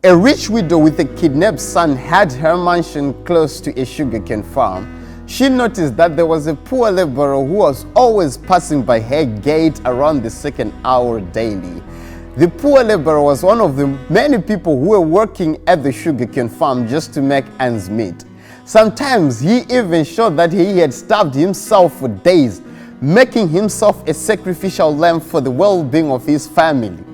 A rich widow with a kidnapped son had her mansion close to a sugarcane farm. She noticed that there was a poor laborer who was always passing by her gate around the second hour daily. The poor laborer was one of the many people who were working at the sugarcane farm just to make ends meet. Sometimes he even showed that he had starved himself for days, making himself a sacrificial lamb for the well-being of his family.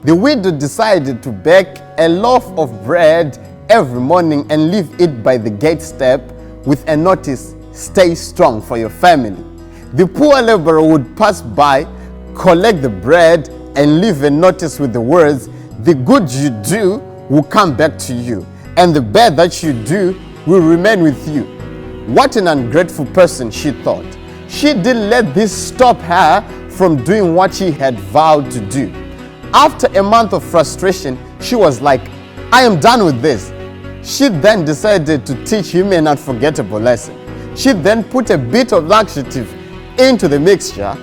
The widow decided to bake a loaf of bread every morning and leave it by the gate step with a notice, "Stay strong for your family." The poor laborer would pass by, collect the bread, and leave a notice with the words, "The good you do will come back to you, and the bad that you do will remain with you." What an ungrateful person, she thought. She didn't let this stop her from doing what she had vowed to do. After a month of frustration, she was like, "I am done with this." She then decided to teach him an unforgettable lesson. She then put a bit of laxative into the mixture.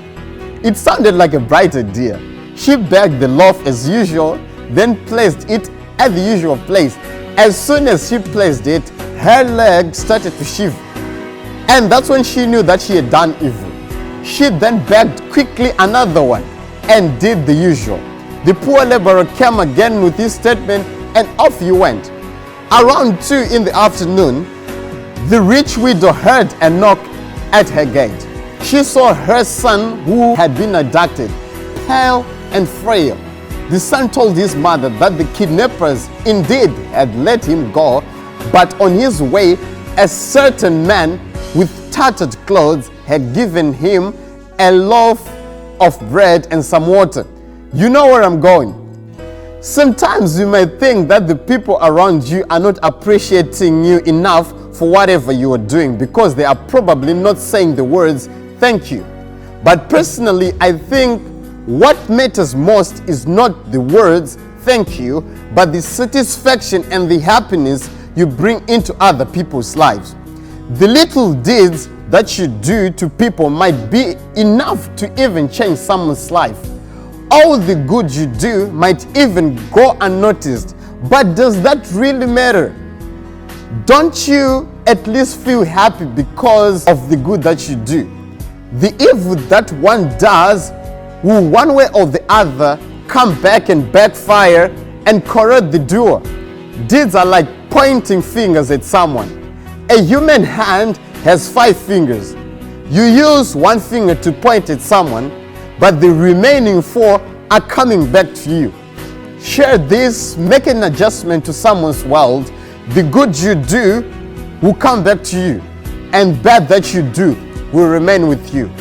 It sounded like a bright idea. She baked the loaf as usual, then placed it at the usual place. As soon as she placed it, her leg started to shiver. And that's when she knew that she had done evil. She then baked quickly another one and did the usual. The poor laborer came again with his statement, and off he went. Around 2 in the afternoon, the rich widow heard a knock at her gate. She saw her son, who had been abducted, pale and frail. The son told his mother that the kidnappers indeed had let him go, but on his way, a certain man with tattered clothes had given him a loaf of bread and some water. You know where I'm going. Sometimes you might think that the people around you are not appreciating you enough for whatever you are doing because they are probably not saying the words, "Thank you." But personally, I think what matters most is not the words, "Thank you," but the satisfaction and the happiness you bring into other people's lives. The little deeds that you do to people might be enough to even change someone's life. All the good you do might even go unnoticed, but does that really matter? Don't you at least feel happy because of the good that you do? The evil that one does will one way or the other come back and backfire and corrode the doer. Deeds are like pointing fingers at someone. A human hand has 5 fingers. You use one finger to point at someone, but the remaining 4 are coming back to you. Share this, make an adjustment to someone's world. The good you do will come back to you, and bad that you do will remain with you.